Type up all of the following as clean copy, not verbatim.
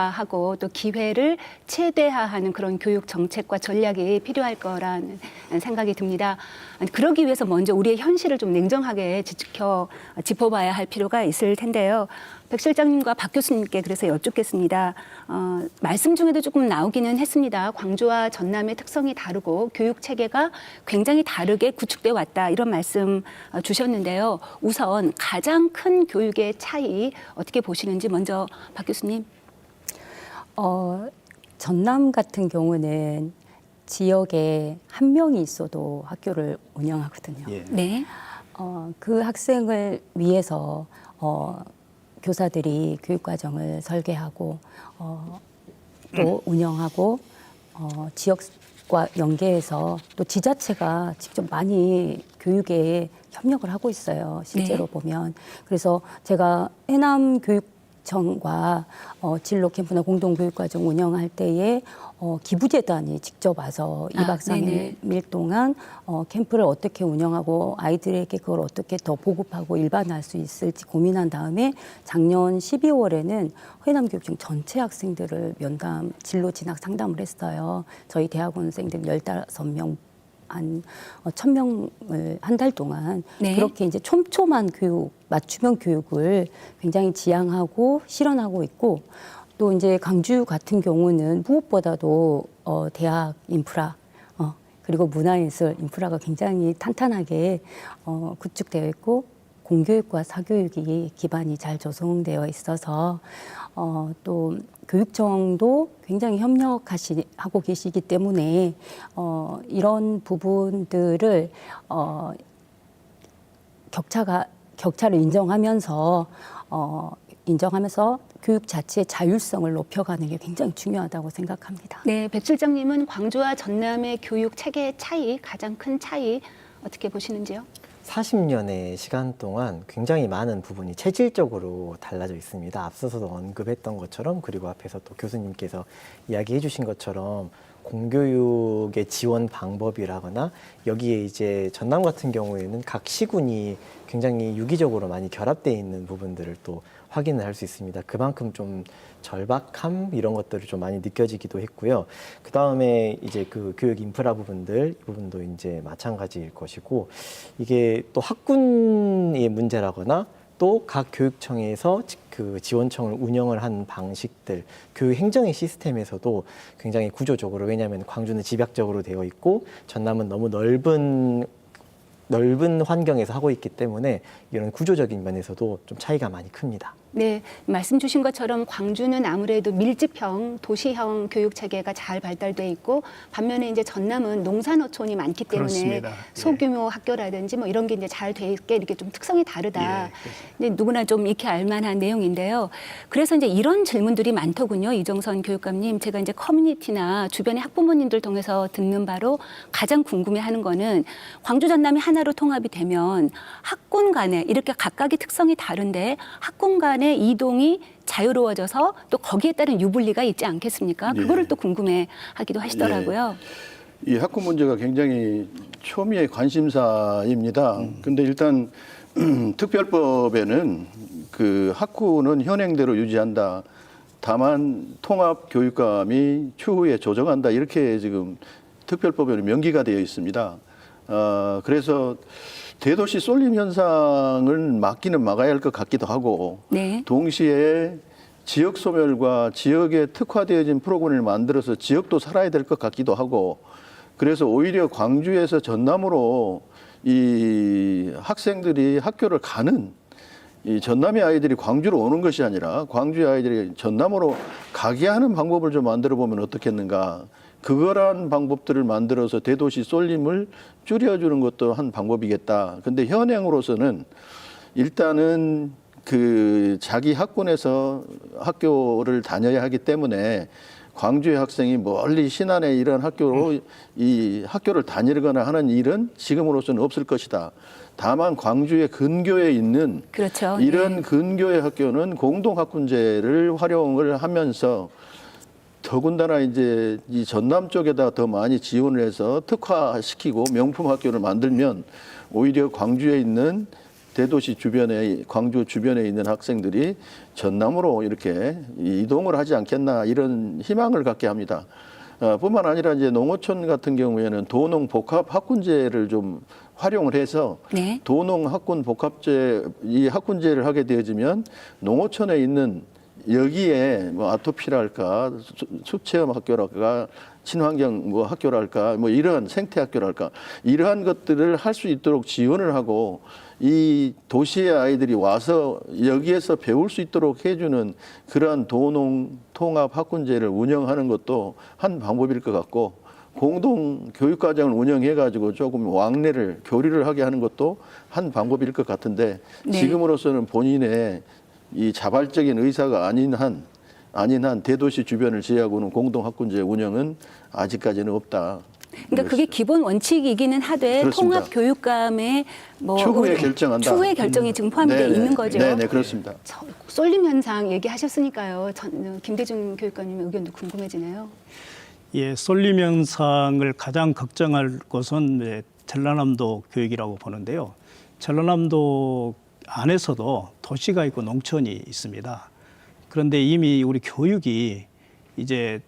하고 또 기회를 최대화하는 그런 교육 정책과 전략이 필요할 거라는 생각이 듭니다. 그러기 위해서 먼저 우리의 현실을 좀 냉정하게 짚어봐야 할 필요가 있을 텐데요. 백 실장님과 박 교수님께 그래서 여쭙겠습니다. 말씀 중에도 조금 나오기는 했습니다. 광주와 전남의 특성이 다르고 교육 체계가 굉장히 다르게 구축돼 왔다 이런 말씀 주셨는데요. 우선 가장 큰 교육의 차이 어떻게 보시는지 먼저 박 교수님. 전남 같은 경우는 지역에 한 명이 있어도 학교를 운영하거든요. 예. 네. 그 학생을 위해서 교사들이 교육과정을 설계하고 또 운영하고 지역과 연계해서 또 지자체가 직접 많이 교육에 협력을 하고 있어요. 실제로 네. 보면. 그래서 제가 해남 교육청과 진로 캠프나 공동교육과정 운영할 때에 기부재단이 직접 와서 2박 3일 동안 캠프를 어떻게 운영하고 아이들에게 그걸 어떻게 더 보급하고 일반화할 수 있을지 고민한 다음에 작년 12월에는 해남교육청 전체 학생들을 면담, 진로 진학 상담을 했어요. 저희 대학원생들 15명 한 1,000명을 한 달 동안 네. 그렇게 이제 촘촘한 교육, 맞춤형 교육을 굉장히 지향하고 실현하고 있고 또 이제 광주 같은 경우는 무엇보다도 대학 인프라 그리고 문화예술 인프라가 굉장히 탄탄하게 구축되어 있고 공교육과 사교육이 기반이 잘 조성되어 있어서 또 교육청도 굉장히 협력하고 계시기 때문에 이런 부분들을 격차를 인정하면서 교육 자체의 자율성을 높여가는 게 굉장히 중요하다고 생각합니다. 네, 백 실장님은 광주와 전남의 교육 체계의 차이, 가장 큰 차이 어떻게 보시는지요? 40년의 시간 동안 굉장히 많은 부분이 체질적으로 달라져 있습니다. 앞서서도 언급했던 것처럼 그리고 앞에서 또 교수님께서 이야기해 주신 것처럼 공교육의 지원 방법이라거나 여기에 이제 전남 같은 경우에는 각 시군이 굉장히 유기적으로 많이 결합되어 있는 부분들을 또 확인을 할 수 있습니다. 그만큼 좀 절박함 이런 것들을 좀 많이 느껴지기도 했고요. 그 다음에 이제 그 교육 인프라 부분들 이 부분도 이제 마찬가지일 것이고 이게 또 학군의 문제라거나 또 각 교육청에서 그 지원청을 운영을 한 방식들, 교육 행정의 시스템에서도 굉장히 구조적으로 왜냐하면 광주는 집약적으로 되어 있고 전남은 너무 넓은 환경에서 하고 있기 때문에 이런 구조적인 면에서도 좀 차이가 많이 큽니다. 네, 말씀 주신 것처럼 광주는 아무래도 밀집형, 도시형 교육 체계가 잘 발달돼 있고 반면에 이제 전남은 농산어촌이 많기 때문에 그렇습니다. 소규모 학교라든지 뭐 이런 게 이제 잘 돼 있게 이렇게 좀 특성이 다르다. 예, 이제 누구나 좀 익히 알만한 내용인데요. 그래서 이제 이런 질문들이 많더군요. 이정선 교육감님, 제가 이제 커뮤니티나 주변의 학부모님들 통해서 듣는 바로 가장 궁금해하는 거는 광주 전남이 하나로 통합이 되면 학군 간에 이렇게 각각의 특성이 다른데 학군 간의 이동이 자유로워져서 또 거기에 따른 유불리가 있지 않겠습니까? 예. 그거를 또 궁금해하기도 하시더라고요. 이 학군 문제가 굉장히 초미의 관심사입니다. 근데 일단 특별법에는 그 학군은 현행대로 유지한다. 다만 통합 교육감이 추후에 조정한다. 이렇게 지금 특별법에는 명기가 되어 있습니다. 그래서 대도시 쏠림 현상을 막기는 막아야 할 것 같기도 하고 네. 동시에 지역 소멸과 지역에 특화되어진 프로그램을 만들어서 지역도 살아야 될 것 같기도 하고 그래서 오히려 광주에서 전남으로 이 학생들이 학교를 가는 이 전남의 아이들이 광주로 오는 것이 아니라 광주의 아이들이 전남으로 가게 하는 방법을 좀 만들어 보면 어떻겠는가. 그거란 방법들을 만들어서 대도시 쏠림을 줄여주는 것도 한 방법이겠다. 근데 현행으로서는 일단은 그 자기 학군에서 학교를 다녀야 하기 때문에 광주의 학생이 멀리 신안에 이런 학교로 이 학교를 다니거나 하는 일은 지금으로서는 없을 것이다. 다만 광주의 근교에 있는 그렇죠. 이런 네. 근교의 학교는 공동학군제를 활용을 하면서 더군다나 이제 이 전남 쪽에다 더 많이 지원을 해서 특화시키고 명품 학교를 만들면 오히려 광주에 있는 대도시 주변에 광주 주변에 있는 학생들이 전남으로 이렇게 이동을 하지 않겠나 이런 희망을 갖게 합니다. 뿐만 아니라 이제 농어촌 같은 경우에는 도농 복합 학군제를 좀 활용을 해서 네. 도농 학군 복합제 이 학군제를 하게 되어지면 농어촌에 있는 여기에 뭐 아토피랄까 숲체험 학교랄까 친환경 뭐 학교랄까 뭐 이러한 생태 학교랄까 이러한 것들을 할 수 있도록 지원을 하고 이 도시의 아이들이 와서 여기에서 배울 수 있도록 해주는 그러한 도농 통합 학군제를 운영하는 것도 한 방법일 것 같고 공동 교육과정을 운영해 가지고 조금 왕래를 교류를 하게 하는 것도 한 방법일 것 같은데 네. 지금으로서는 본인의 이 자발적인 의사가 아닌 한 대도시 주변을 제외하고는 공동학군제 운영은 아직까지는 없다. 그러니까 그게 기본 원칙이기는 하되 그렇습니다. 통합 교육감의 뭐 추후에 결정한다. 추후의 결정이 지금 포함되어 네네. 있는 거죠. 네네 그렇습니다. 쏠림 현상 얘기하셨으니까요. 김대중 교육감님의 의견도 궁금해지네요. 예, 쏠림 현상을 가장 걱정할 것은 전라남도 교육이라고 보는데요. 전라남도 안에서도 도시가 있고 농촌이 있습니다. 그런데 이미 우리 교육이 이제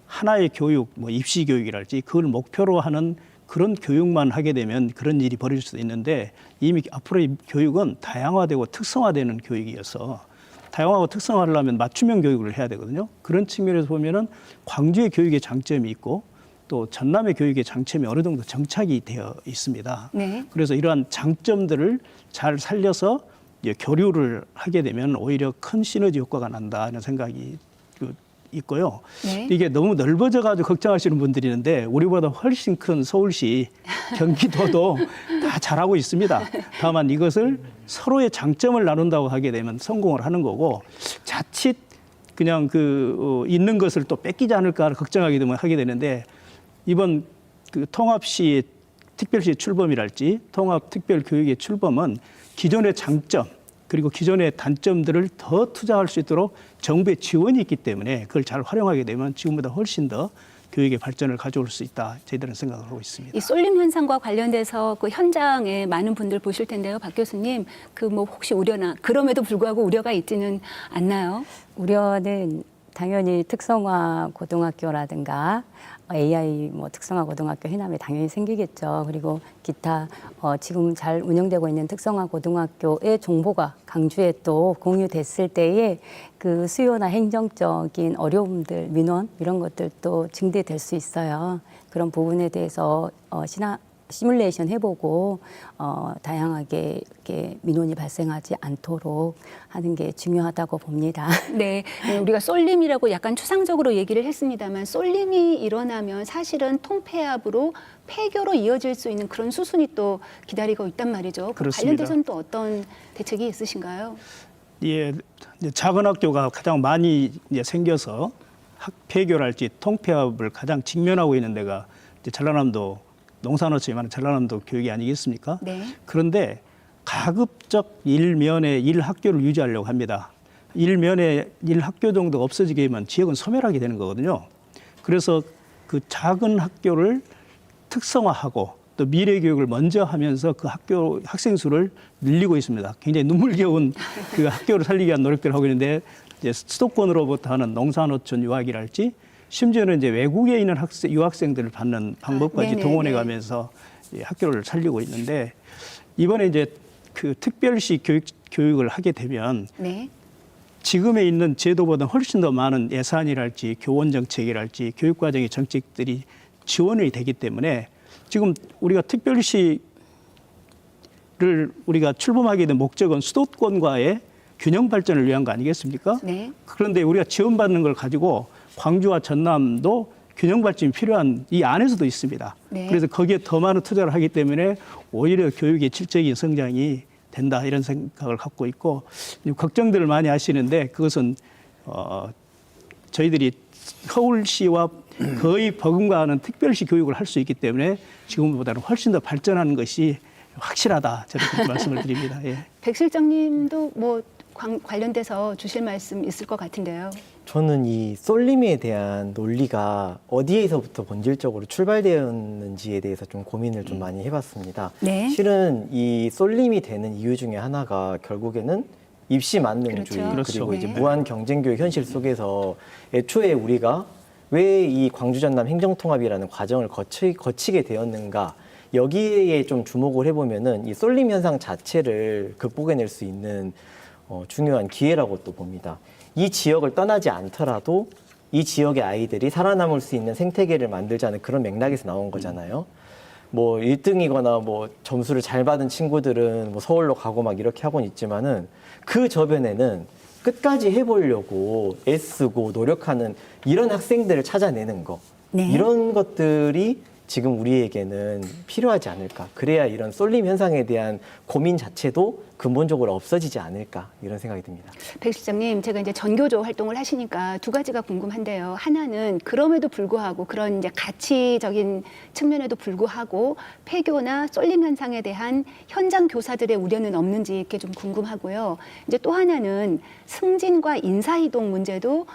하나의 교육, 뭐 입시 교육이랄지 그걸 목표로 하는 그런 교육만 하게 되면 그런 일이 벌어질 수도 있는데 이미 앞으로의 교육은 다양화되고 특성화되는 교육이어서 다양화하고 특성화하려면 맞춤형 교육을 해야 되거든요. 그런 측면에서 보면은 광주의 교육의 장점이 있고 또 전남의 교육의 장점이 어느 정도 정착이 되어 있습니다. 네. 그래서 이러한 장점들을 잘 살려서 이제 교류를 하게 되면 오히려 큰 시너지 효과가 난다는 생각이 있고요. 네. 이게 너무 넓어져 가지고 걱정하시는 분들이 있는데 우리보다 훨씬 큰 서울시, 경기도도 다 잘하고 있습니다. 다만 이것을 서로의 장점을 나눈다고 하게 되면 성공을 하는 거고 자칫 그냥 있는 것을 또 뺏기지 않을까 걱정하게 되면 하게 되는데 이번 통합시 특별시 출범이랄지 통합 특별 교육의 출범은 기존의 장점 그리고 기존의 단점들을 더 투자할 수 있도록 정부의 지원이 있기 때문에 그걸 잘 활용하게 되면 지금보다 훨씬 더 교육의 발전을 가져올 수 있다. 저희들은 생각을 하고 있습니다. 이 쏠림 현상과 관련돼서 그 현장에 많은 분들 보실 텐데요. 박 교수님, 뭐 혹시 우려나 그럼에도 불구하고 우려가 있지는 않나요? 우려는 당연히 특성화 고등학교라든가 AI 뭐 특성화 고등학교 해남에 당연히 생기겠죠. 그리고 기타 지금 잘 운영되고 있는 특성화 고등학교의 정보가 강주에 또 공유됐을 때에 그 수요나 행정적인 어려움들, 민원 이런 것들도 증대될 수 있어요. 그런 부분에 대해서 시뮬레이션 해보고 다양하게 이렇게 민원이 발생하지 않도록 하는 게 중요하다고 봅니다. 네, 우리가 쏠림이라고 약간 추상적으로 얘기를 했습니다만 쏠림이 일어나면 사실은 통폐합으로 폐교로 이어질 수 있는 그런 수순이 또 기다리고 있단 말이죠. 그 그렇습니다. 관련돼서는 또 어떤 대책이 있으신가요? 예, 이제 작은 학교가 가장 많이 이제 생겨서 폐교랄지 통폐합을 가장 직면하고 있는 데가 이제 전라남도 농산어촌이 많은 전라남도 교육이 아니겠습니까? 네. 그런데 가급적 일면에 1학교를 유지하려고 합니다. 일면에 1학교 정도 없어지게 되면 지역은 소멸하게 되는 거거든요. 그래서 그 작은 학교를 특성화하고 또 미래 교육을 먼저 하면서 그 학교 학생 수를 늘리고 있습니다. 굉장히 눈물겨운 그 학교를 살리기 위한 노력들을 하고 있는데 이제 수도권으로부터 하는 농산어촌 유학이랄지 심지어는 이제 외국에 있는 유학생들을 받는 방법까지 동원해 가면서 학교를 살리고 있는데 이번에 이제 그 특별시 교육을 하게 되면 네. 지금에 있는 제도보다 훨씬 더 많은 예산이랄지 교원 정책이랄지 교육과정의 정책들이 지원이 되기 때문에 지금 우리가 특별시를 우리가 출범하게 된 목적은 수도권과의 균형 발전을 위한 거 아니겠습니까? 네. 그런데 우리가 지원받는 걸 가지고 광주와 전남도 균형 발전이 필요한 이 안에서도 있습니다. 네. 그래서 거기에 더 많은 투자를 하기 때문에 오히려 교육의 질적인 성장이 된다 이런 생각을 갖고 있고 걱정들을 많이 하시는데 그것은 저희들이 서울시와 거의 버금가는 특별시 교육을 할 수 있기 때문에 지금보다는 훨씬 더 발전하는 것이 확실하다 저는 그렇게 말씀을 드립니다. 예. 백 실장님도 뭐 관련돼서 주실 말씀 있을 것 같은데요. 저는 이 쏠림에 대한 논리가 어디에서부터 본질적으로 출발되었는지에 대해서 좀 고민을 좀 많이 해봤습니다. 네. 실은 이 쏠림이 되는 이유 중에 하나가 결국에는 입시 만능주의 그렇죠. 그리고 네. 이제 무한 경쟁교육 현실 속에서 애초에 우리가 왜 이 광주 전남 행정통합이라는 과정을 거치게 되었는가 여기에 좀 주목을 해보면은 이 쏠림 현상 자체를 극복해낼 수 있는 중요한 기회라고 또 봅니다. 이 지역을 떠나지 않더라도 이 지역의 아이들이 살아남을 수 있는 생태계를 만들자는 그런 맥락에서 나온 거잖아요. 뭐 1등이거나 뭐 점수를 잘 받은 친구들은 뭐 서울로 가고 막 이렇게 하고는 있지만은 그 저변에는 끝까지 해보려고 애쓰고 노력하는 이런 학생들을 찾아내는 거. 네. 이런 것들이 지금 우리에게는 필요하지 않을까. 그래야 이런 쏠림 현상에 대한 고민 자체도 근본적으로 없어지지 않을까 이런 생각이 듭니다. 백 실장님, 제가 이제 전교조 활동을 하시니까 두 가지가 궁금한데요. 하나는 그럼에도 불구하고 그런 이제 가치적인 측면에도 불구하고 폐교나 쏠림 현상에 대한 현장 교사들의 우려는 없는지 이렇게 좀 궁금하고요. 이제 또 하나는 승진과 인사이동 문제도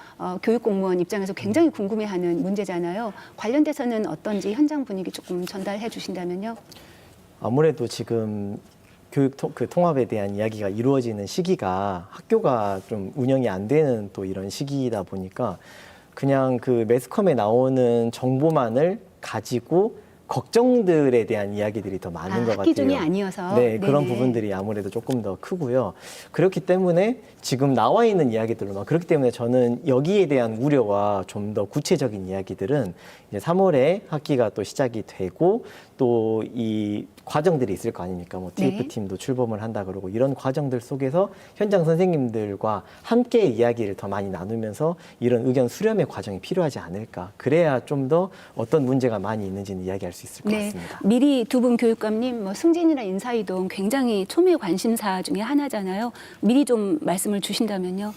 교육 공무원 입장에서 굉장히 궁금해하는 문제잖아요. 관련돼서는 어떤지 현장 분위기 조금 전달해 주신다면요. 아무래도 지금 교육 통합에 대한 이야기가 이루어지는 시기가 학교가 좀 운영이 안 되는 또 이런 시기이다 보니까 그냥 그 매스컴에 나오는 정보만을 가지고 걱정들에 대한 이야기들이 더 많은 것 같아요. 학기 중이 아니어서. 네, 그런 네네. 부분들이 아무래도 조금 더 크고요. 그렇기 때문에 지금 나와 있는 이야기들로 그렇기 때문에 저는 여기에 대한 우려와 좀 더 구체적인 이야기들은 이제 3월에 학기가 또 시작이 되고 또 이 과정들이 있을 거 아닙니까? 뭐 네. TF팀도 출범을 한다 그러고 이런 과정들 속에서 현장 선생님들과 함께 이야기를 더 많이 나누면서 이런 의견 수렴의 과정이 필요하지 않을까. 그래야 좀 더 어떤 문제가 많이 있는지는 이야기할 수 있을 것 네, 같습니다. 미리 두 분 교육감님, 뭐 승진이나 인사이동 굉장히 초미의 관심사 중에 하나잖아요. 미리 좀 말씀을 주신다면요.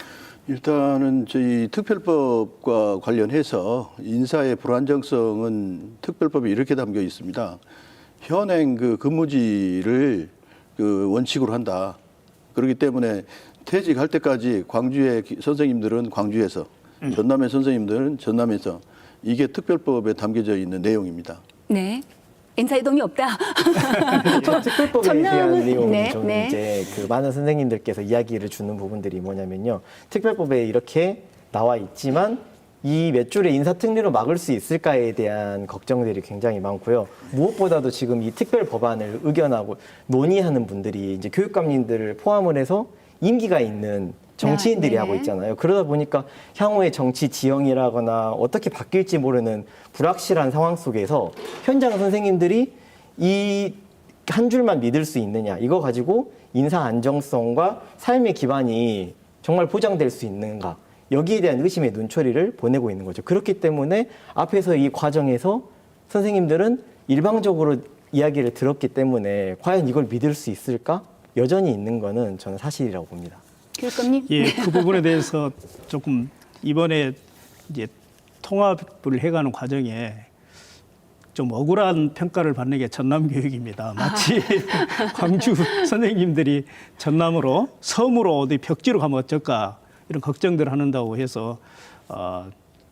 일단은 저희 특별법과 관련해서 인사의 불안정성은 특별법에 이렇게 담겨 있습니다. 현행 그 근무지를 그 원칙으로 한다. 그렇기 때문에 퇴직할 때까지 광주의 선생님들은 광주에서, 전남의 선생님들은 전남에서 이게 특별법에 담겨져 있는 내용입니다. 네. 인사이동이 없다. 특별법에 대한 전남은- 내용이 네, 저는 네. 이제 그 많은 선생님들께서 이야기를 주는 부분들이 뭐냐면요. 특별법에 이렇게 나와 있지만 이 몇 줄의 인사특례로 막을 수 있을까에 대한 걱정들이 굉장히 많고요. 무엇보다도 지금 이 특별 법안을 의견하고 논의하는 분들이 이제 교육감님들을 포함을 해서 임기가 있는 정치인들이 네. 하고 있잖아요. 그러다 보니까 향후의 정치 지형이라거나 어떻게 바뀔지 모르는 불확실한 상황 속에서 현장 선생님들이 이 한 줄만 믿을 수 있느냐 이거 가지고 인사 안정성과 삶의 기반이 정말 보장될 수 있는가 여기에 대한 의심의 눈초리를 보내고 있는 거죠. 그렇기 때문에 앞에서 이 과정에서 선생님들은 일방적으로 이야기를 들었기 때문에 과연 이걸 믿을 수 있을까? 여전히 있는 거는 저는 사실이라고 봅니다. 교육감님. 예, 그 부분에 대해서 조금 이번에 이제 통합을 해가는 과정에 좀 억울한 평가를 받는 게 전남 교육입니다. 마치 광주 선생님들이 전남으로 섬으로 어디 벽지로 가면 어쩔까 이런 걱정들을 한다고 해서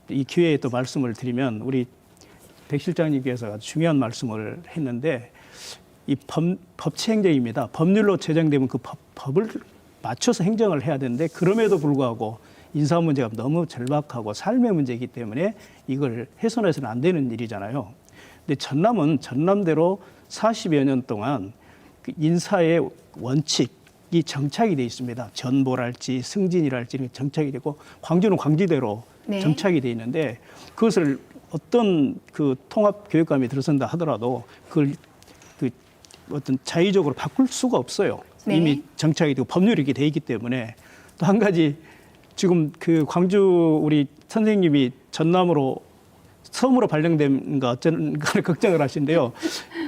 이 기회에 또 말씀을 드리면 우리 백 실장님께서 아주 중요한 말씀을 했는데 이 법치행정입니다. 법률로 제정되면 그 법을 맞춰서 행정을 해야 되는데 그럼에도 불구하고 인사 문제가 너무 절박하고 삶의 문제이기 때문에 이걸 훼손해서는 안 되는 일이잖아요. 근데 전남은 전남대로 40여 년 동안 그 인사의 원칙이 정착이 돼 있습니다. 전보랄지 승진이랄지 이런 정착이 되고 광주는 광주대로 네. 정착이 돼 있는데 그것을 어떤 그 통합 교육감이 들어선다 하더라도 그걸 그 어떤 자의적으로 바꿀 수가 없어요. 네. 이미 정착이 되고 법률이 이렇게 돼 있기 때문에 또 한 가지 지금 그 광주 우리 선생님이 전남으로 섬으로 발령된가 어쩐가를 걱정을 하시는데요.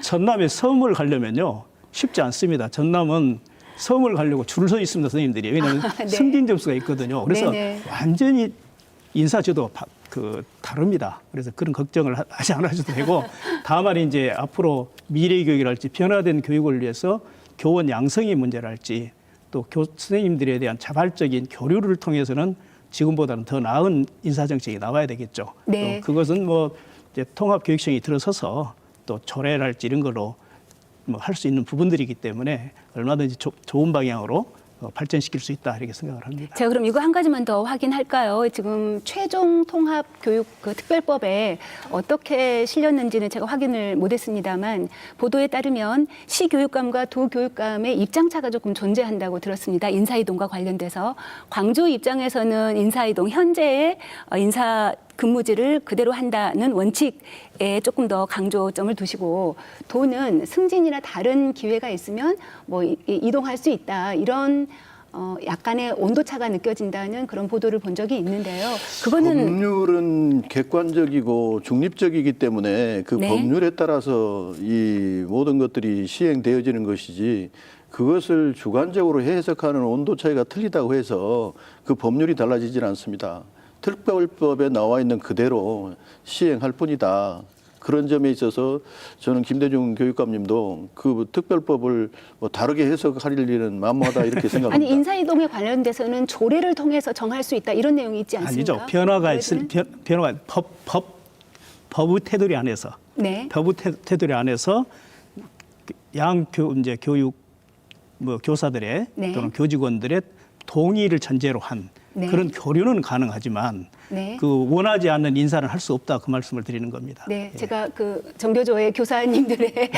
전남에 섬을 가려면요 쉽지 않습니다. 전남은 섬을 가려고 줄을 서 있습니다, 선생님들이. 왜냐하면 네. 승진 점수가 있거든요. 그래서 네네. 완전히 인사제도 다릅니다. 그래서 그런 걱정을 하지 않으셔도 되고 다만 이제 앞으로 미래 교육이랄지 변화된 교육을 위해서 교원 양성의 문제랄지 또 선생님들에 대한 자발적인 교류를 통해서는 지금보다는 더 나은 인사정책이 나와야 되겠죠. 네. 또 그것은 뭐 이제 통합교육청이 들어서서 또 조례랄지 이런 걸로 뭐 할 수 있는 부분들이기 때문에 얼마든지 좋은 방향으로 발전시킬 수 있다 이렇게 생각을 합니다. 제가 그럼 이거 한 가지만 더 확인할까요? 지금 최종 통합 교육 그 특별법에 어떻게 실렸는지는 제가 확인을 못했습니다만 보도에 따르면 시교육감과 도교육감의 입장차가 조금 존재한다고 들었습니다. 인사이동과 관련돼서 광주 입장에서는 인사이동 현재의 인사 근무지를 그대로 한다는 원칙에 조금 더 강조점을 두시고 도는 승진이나 다른 기회가 있으면 뭐 이동할 수 있다 이런 약간의 온도차가 느껴진다는 그런 보도를 본 적이 있는데요. 그거는 법률은 객관적이고 중립적이기 때문에 그 네. 법률에 따라서 이 모든 것들이 시행되어지는 것이지 그것을 주관적으로 해석하는 온도 차이가 틀리다고 해서 그 법률이 달라지지는 않습니다. 특별법에 나와 있는 그대로 시행할 뿐이다. 그런 점에 있어서 저는 김대중 교육감님도 그 특별법을 뭐 다르게 해석할 일은 만무하다 이렇게 생각합니다. 아니 인사이동에 관련돼서는 조례를 통해서 정할 수 있다 이런 내용이 있지 않습니까? 아니죠. 변화가 있을 변화가 법의 테두리 안에서 네. 법의 테두리 안에서 이제 교육 뭐 교사들의 네. 또는 교직원들의 동의를 전제로 한 네. 그런 교류는 가능하지만 네. 그 원하지 않는 인사는 할 수 없다 그 말씀을 드리는 겁니다. 네, 제가 그 정교조의 교사님들의